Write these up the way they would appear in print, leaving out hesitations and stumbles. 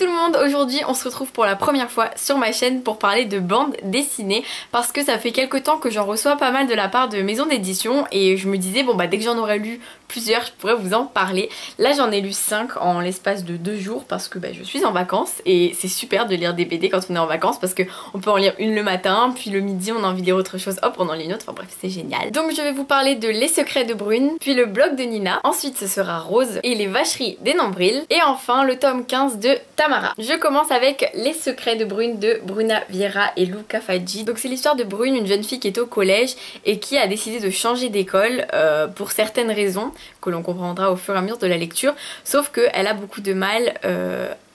tout le monde, aujourd'hui on se retrouve pour la première fois sur ma chaîne pour parler de bande dessinée parce que ça fait quelques temps que j'en reçois pas mal de la part de maisons d'édition et je me disais bon bah dès que j'en aurais lu plusieurs je pourrais vous en parler. Là j'en ai lu 5 en l'espace de 2 jours parce que je suis en vacances et c'est super de lire des BD quand on est en vacances parce que on peut en lire une le matin puis le midi on a envie de lire autre chose, hop on en lit une autre, enfin bref c'est génial. Donc je vais vous parler de Les Secrets de Brune, puis le blog de Nina, ensuite ce sera Rose et les vacheries des nombrils et enfin le tome 15 de Tamara. Je commence avec Les Secrets de Brune de Bruna Vieira et Luca Faggi. Donc c'est l'histoire de Brune, une jeune fille qui est au collège et qui a décidé de changer d'école pour certaines raisons que l'on comprendra au fur et à mesure de la lecture, sauf qu'elle a beaucoup de mal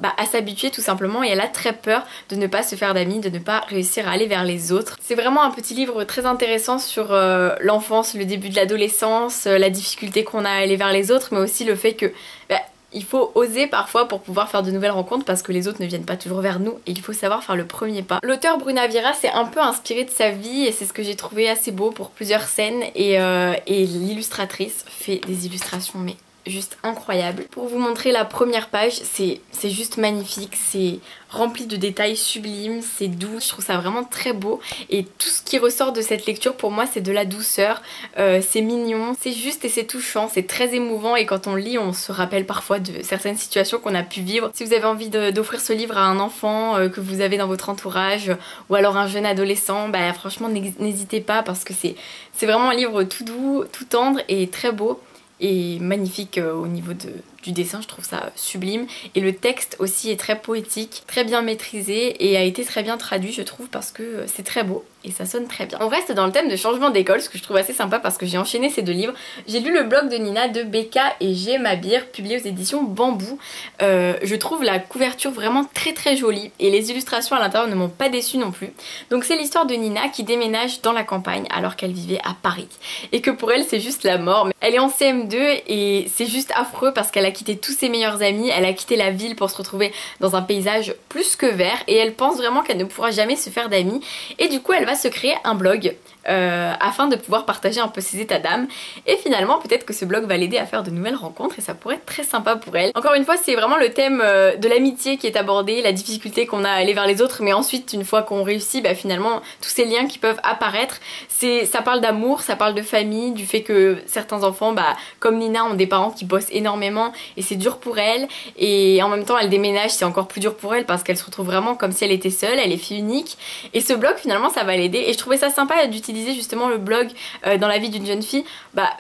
à s'habituer tout simplement et elle a très peur de ne pas se faire d'amis, de ne pas réussir à aller vers les autres. C'est vraiment un petit livre très intéressant sur l'enfance, le début de l'adolescence, la difficulté qu'on a à aller vers les autres, mais aussi le fait que il faut oser parfois pour pouvoir faire de nouvelles rencontres parce que les autres ne viennent pas toujours vers nous et il faut savoir faire le premier pas. L'auteur Bruna Vieira s'est un peu inspiré de sa vie et c'est ce que j'ai trouvé assez beau pour plusieurs scènes et l'illustratrice fait des illustrations mais juste incroyable. Pour vous montrer la première page, c'est juste magnifique, c'est rempli de détails sublimes, c'est doux, je trouve ça vraiment très beau et tout ce qui ressort de cette lecture pour moi c'est de la douceur, c'est mignon, c'est juste et c'est touchant, c'est très émouvant et quand on lit on se rappelle parfois de certaines situations qu'on a pu vivre. Si vous avez envie d'offrir ce livre à un enfant que vous avez dans votre entourage ou alors un jeune adolescent, franchement n'hésitez pas parce que c'est vraiment un livre tout doux, tout tendre et très beau et magnifique au niveau du dessin, je trouve ça sublime et le texte aussi est très poétique, très bien maîtrisé et a été très bien traduit je trouve parce que c'est très beau et ça sonne très bien. On reste dans le thème de changement d'école, ce que je trouve assez sympa parce que j'ai enchaîné ces deux livres. J'ai lu le blog de Nina de Becca et G. Mabir publié aux éditions Bambou. Je trouve la couverture vraiment très jolie et les illustrations à l'intérieur ne m'ont pas déçue non plus. Donc c'est l'histoire de Nina qui déménage dans la campagne alors qu'elle vivait à Paris et que pour elle c'est juste la mort. Elle est en CM2 et c'est juste affreux parce qu'elle a quitté tous ses meilleurs amis, elle a quitté la ville pour se retrouver dans un paysage plus que vert et elle pense vraiment qu'elle ne pourra jamais se faire d'amis et du coup elle va se créer un blog afin de pouvoir partager un peu ses états d'âme et finalement peut-être que ce blog va l'aider à faire de nouvelles rencontres et ça pourrait être très sympa pour elle. Encore une fois c'est vraiment le thème de l'amitié qui est abordé, la difficulté qu'on a à aller vers les autres mais ensuite une fois qu'on réussit finalement tous ces liens qui peuvent apparaître, ça parle d'amour, ça parle de famille, du fait que certains enfants comme Nina ont des parents qui bossent énormément et c'est dur pour elle et en même temps elle déménage, c'est encore plus dur pour elle parce qu'elle se retrouve vraiment comme si elle était seule, elle est fille unique et ce blog finalement ça va l'aider et je trouvais ça sympa d'utiliser justement le blog dans la vie d'une jeune fille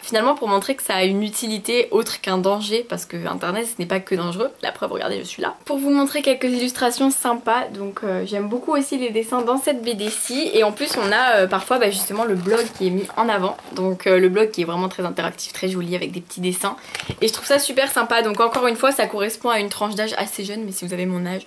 finalement pour montrer que ça a une utilité autre qu'un danger parce que internet ce n'est pas que dangereux, la preuve regardez je suis là pour vous montrer quelques illustrations sympas donc j'aime beaucoup aussi les dessins dans cette BD-ci et en plus on a parfois justement le blog qui est mis en avant donc le blog qui est vraiment très interactif, très joli avec des petits dessins et je trouve ça super sympa donc encore une fois ça correspond à une tranche d'âge assez jeune mais si vous avez mon âge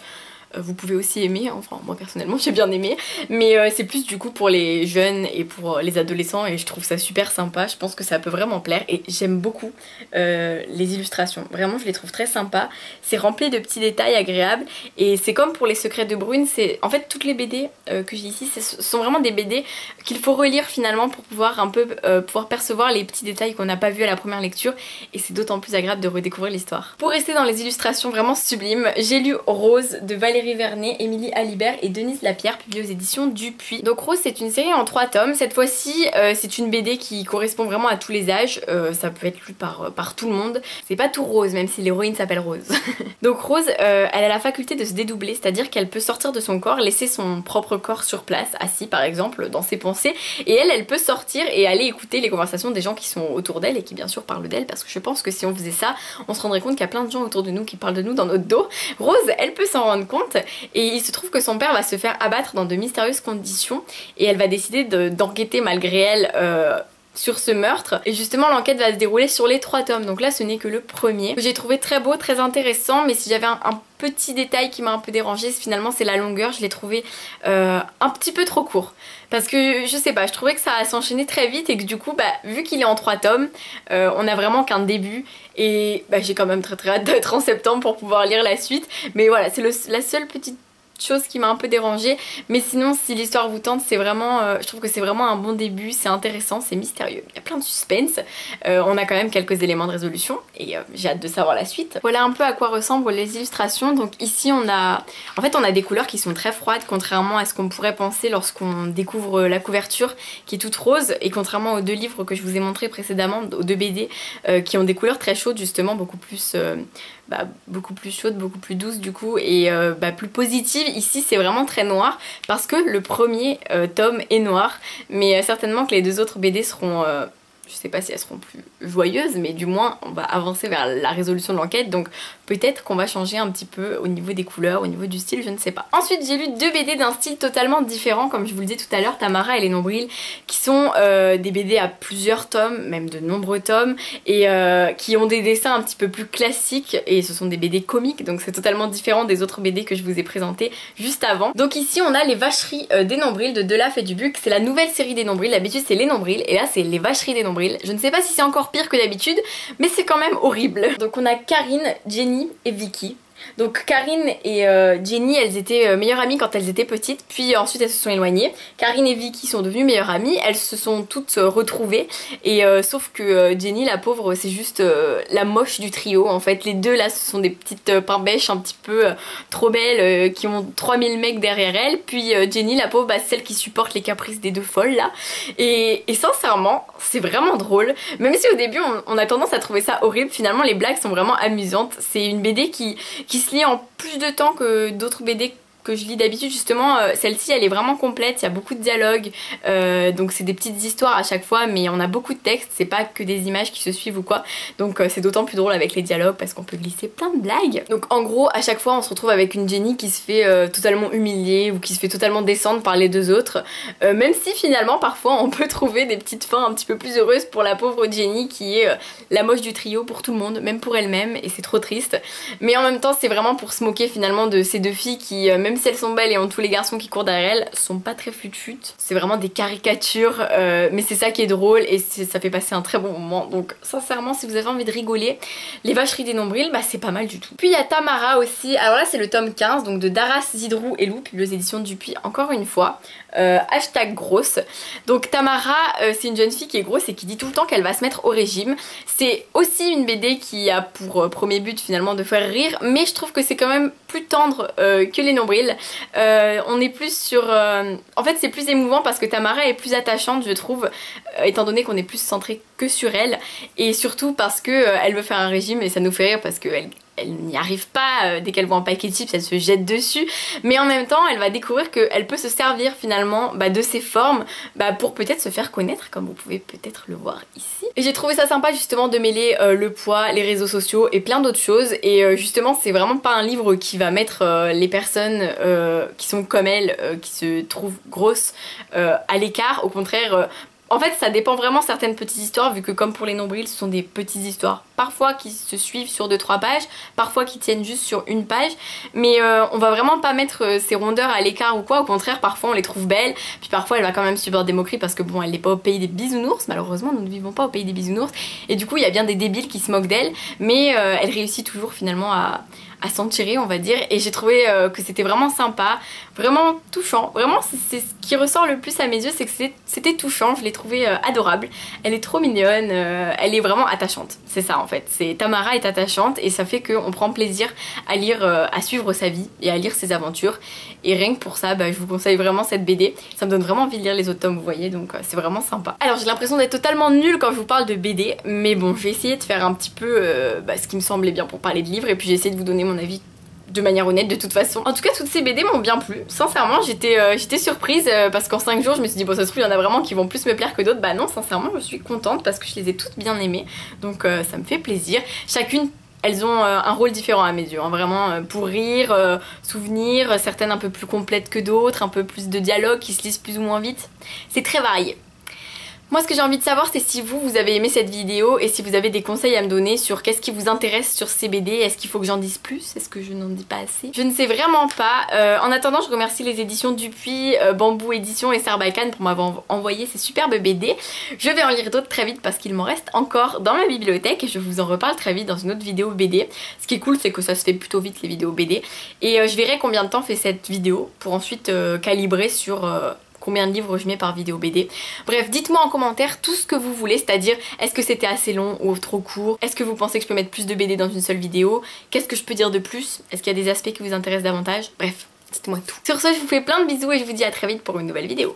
vous pouvez aussi aimer, enfin moi personnellement j'ai bien aimé mais c'est plus du coup pour les jeunes et pour les adolescents et je trouve ça super sympa, je pense que ça peut vraiment plaire et j'aime beaucoup les illustrations, vraiment je les trouve très sympas, c'est rempli de petits détails agréables et c'est comme pour Les Secrets de Brune, c'est en fait toutes les BD que j'ai ici ce sont vraiment des BD qu'il faut relire finalement pour pouvoir un peu pouvoir percevoir les petits détails qu'on n'a pas vus à la première lecture et c'est d'autant plus agréable de redécouvrir l'histoire. Pour rester dans les illustrations vraiment sublimes, j'ai lu Rose de Valérie Vernet, Émilie Alibert et Denise Lapierre publiée aux éditions Dupuis. Donc Rose c'est une série en 3 tomes, cette fois-ci c'est une BD qui correspond vraiment à tous les âges, ça peut être lu par tout le monde, c'est pas tout rose même si l'héroïne s'appelle Rose. Donc Rose elle a la faculté de se dédoubler, c'est-à-dire qu'elle peut sortir de son corps, laisser son propre corps sur place, assis par exemple dans ses pensées et elle peut sortir et aller écouter les conversations des gens qui sont autour d'elle et qui bien sûr parlent d'elle parce que je pense que si on faisait ça on se rendrait compte qu'il y a plein de gens autour de nous qui parlent de nous dans notre dos. Rose elle peut s'en rendre compte et il se trouve que son père va se faire abattre dans de mystérieuses conditions et elle va décider d'enquêter malgré elle sur ce meurtre et justement l'enquête va se dérouler sur les 3 tomes donc là ce n'est que le premier que j'ai trouvé très beau, très intéressant mais si j'avais un petit détail qui m'a un peu dérangé finalement c'est la longueur, je l'ai trouvé un petit peu trop court parce que je sais pas, je trouvais que ça s'enchaînait très vite et que du coup vu qu'il est en 3 tomes on a vraiment qu'un début et j'ai quand même très hâte d'être en septembre pour pouvoir lire la suite mais voilà c'est la seule petite chose qui m'a un peu dérangée, mais sinon si l'histoire vous tente, c'est vraiment, je trouve que c'est vraiment un bon début, c'est intéressant, c'est mystérieux, il y a plein de suspense, on a quand même quelques éléments de résolution et j'ai hâte de savoir la suite. Voilà un peu à quoi ressemblent les illustrations. Donc ici on a des couleurs qui sont très froides, contrairement à ce qu'on pourrait penser lorsqu'on découvre la couverture qui est toute rose, et contrairement aux deux livres que je vous ai montré précédemment, aux deux BD qui ont des couleurs très chaudes justement, beaucoup plus chaudes, beaucoup plus douces du coup, et plus positives. Ici c'est vraiment très noir parce que le premier tome est noir, mais certainement que les deux autres BD seront je sais pas si elles seront plus joyeuses, mais du moins on va avancer vers la résolution de l'enquête, donc peut-être qu'on va changer un petit peu au niveau des couleurs, au niveau du style, je ne sais pas. Ensuite j'ai lu deux BD d'un style totalement différent, comme je vous le disais tout à l'heure, Tamara et les Nombrils, qui sont des BD à plusieurs tomes, même de nombreux tomes, et qui ont des dessins un petit peu plus classiques, et ce sont des BD comiques, donc c'est totalement différent des autres BD que je vous ai présentés juste avant. Donc ici on a les vacheries des Nombrils de Delaf et Dubuc, c'est la nouvelle série des Nombrils, d'habitude c'est les Nombrils, et là c'est les vacheries des Nombrils. Je ne sais pas si c'est encore pire que d'habitude, mais c'est quand même horrible. Donc on a Karine, Jenny et Vicky. Donc Karine et Jenny, elles étaient meilleures amies quand elles étaient petites, puis ensuite elles se sont éloignées. Karine et Vicky sont devenues meilleures amies, elles se sont toutes retrouvées, et sauf que Jenny, la pauvre, c'est juste la moche du trio en fait. Les deux là, ce sont des petites pain-bêches un petit peu trop belles qui ont 3000 mecs derrière elles, puis Jenny, la pauvre, c'est celle qui supporte les caprices des deux folles là. Et sincèrement, c'est vraiment drôle, même si au début on a tendance à trouver ça horrible, finalement les blagues sont vraiment amusantes. C'est une BD qui se lit en plus de temps que d'autres BD que je lis d'habitude. Justement celle-ci elle est vraiment complète, il y a beaucoup de dialogues, donc c'est des petites histoires à chaque fois, mais on a beaucoup de textes, c'est pas que des images qui se suivent ou quoi, donc c'est d'autant plus drôle avec les dialogues parce qu'on peut glisser plein de blagues. Donc en gros à chaque fois on se retrouve avec une Jenny qui se fait totalement humilier ou qui se fait totalement descendre par les deux autres, même si finalement parfois on peut trouver des petites fins un petit peu plus heureuses pour la pauvre Jenny qui est la moche du trio pour tout le monde, même pour elle-même, et c'est trop triste. Mais en même temps c'est vraiment pour se moquer finalement de ces deux filles qui même si elles sont belles et ont tous les garçons qui courent derrière elles, sont pas très fut-fut. C'est vraiment des caricatures, mais c'est ça qui est drôle et ça fait passer un très bon moment. Donc sincèrement si vous avez envie de rigoler, les vacheries des Nombrils, c'est pas mal du tout. Puis il y a Tamara aussi, alors là c'est le tome 15, donc de Daras, Zidrou et Lou, puis les éditions Dupuis encore une fois. Hashtag grosse. Donc Tamara c'est une jeune fille qui est grosse et qui dit tout le temps qu'elle va se mettre au régime. C'est aussi une BD qui a pour premier but finalement de faire rire, mais je trouve que c'est quand même plus tendre que les Nombrils. On est plus sur... En fait c'est plus émouvant parce que Tamara est plus attachante je trouve, étant donné qu'on est plus centré que sur elle, et surtout parce que elle veut faire un régime et ça nous fait rire parce qu'elle n'y arrive pas, dès qu'elle voit un paquet de chips elle se jette dessus, mais en même temps elle va découvrir qu'elle peut se servir finalement de ses formes pour peut-être se faire connaître, comme vous pouvez peut-être le voir ici. Et j'ai trouvé ça sympa justement de mêler le poids, les réseaux sociaux et plein d'autres choses, et justement c'est vraiment pas un livre qui va mettre les personnes qui sont comme elle, qui se trouvent grosses à l'écart. Au contraire, en fait ça dépend vraiment certaines petites histoires, vu que comme pour les Nombrils ce sont des petites histoires parfois qui se suivent sur 2-3 pages, parfois qui tiennent juste sur une page, mais on va vraiment pas mettre ces rondeurs à l'écart ou quoi. Au contraire parfois on les trouve belles, puis parfois elle va quand même subir des moqueries parce que bon elle n'est pas au pays des bisounours, malheureusement nous ne vivons pas au pays des bisounours, et du coup il y a bien des débiles qui se moquent d'elle, mais elle réussit toujours finalement à s'en tirer on va dire, et j'ai trouvé que c'était vraiment sympa, vraiment touchant, vraiment c'est ce qui ressort le plus à mes yeux, c'est que c'était touchant, je l'ai trouvée adorable, elle est trop mignonne, elle est vraiment attachante, c'est ça en fait, Tamara est attachante et ça fait qu'on prend plaisir à lire, à suivre sa vie et à lire ses aventures, et rien que pour ça je vous conseille vraiment cette BD, ça me donne vraiment envie de lire les autres tomes vous voyez, donc c'est vraiment sympa. Alors j'ai l'impression d'être totalement nulle quand je vous parle de BD, mais bon je vais essayer de faire un petit peu ce qui me semblait bien pour parler de livres, et puis j'ai essayé de vous donner mon avis de manière honnête de toute façon. En tout cas toutes ces BD m'ont bien plu, sincèrement j'étais surprise parce qu'en 5 jours je me suis dit bon ça se trouve il y en a vraiment qui vont plus me plaire que d'autres, non sincèrement je suis contente parce que je les ai toutes bien aimées, donc ça me fait plaisir. Chacune elles ont un rôle différent à mes yeux, vraiment pour rire, souvenir, certaines un peu plus complètes que d'autres, un peu plus de dialogue qui se lisent plus ou moins vite, c'est très varié. Moi ce que j'ai envie de savoir c'est si vous avez aimé cette vidéo et si vous avez des conseils à me donner sur qu'est-ce qui vous intéresse sur ces BD. Est-ce qu'il faut que j'en dise plus? Est-ce que je n'en dis pas assez? Je ne sais vraiment pas. En attendant je remercie les éditions Dupuis, Bambou Édition et Sarbacane pour m'avoir envoyé ces superbes BD. Je vais en lire d'autres très vite parce qu'il m'en reste encore dans ma bibliothèque et je vous en reparle très vite dans une autre vidéo BD. Ce qui est cool c'est que ça se fait plutôt vite les vidéos BD. Et je verrai combien de temps fait cette vidéo pour ensuite calibrer sur combien de livres je mets par vidéo BD. Bref, dites-moi en commentaire tout ce que vous voulez, c'est-à-dire est-ce que c'était assez long ou trop court? Est-ce que vous pensez que je peux mettre plus de BD dans une seule vidéo? Qu'est-ce que je peux dire de plus? Est-ce qu'il y a des aspects qui vous intéressent davantage? Bref, dites-moi tout. Sur ce, je vous fais plein de bisous et je vous dis à très vite pour une nouvelle vidéo.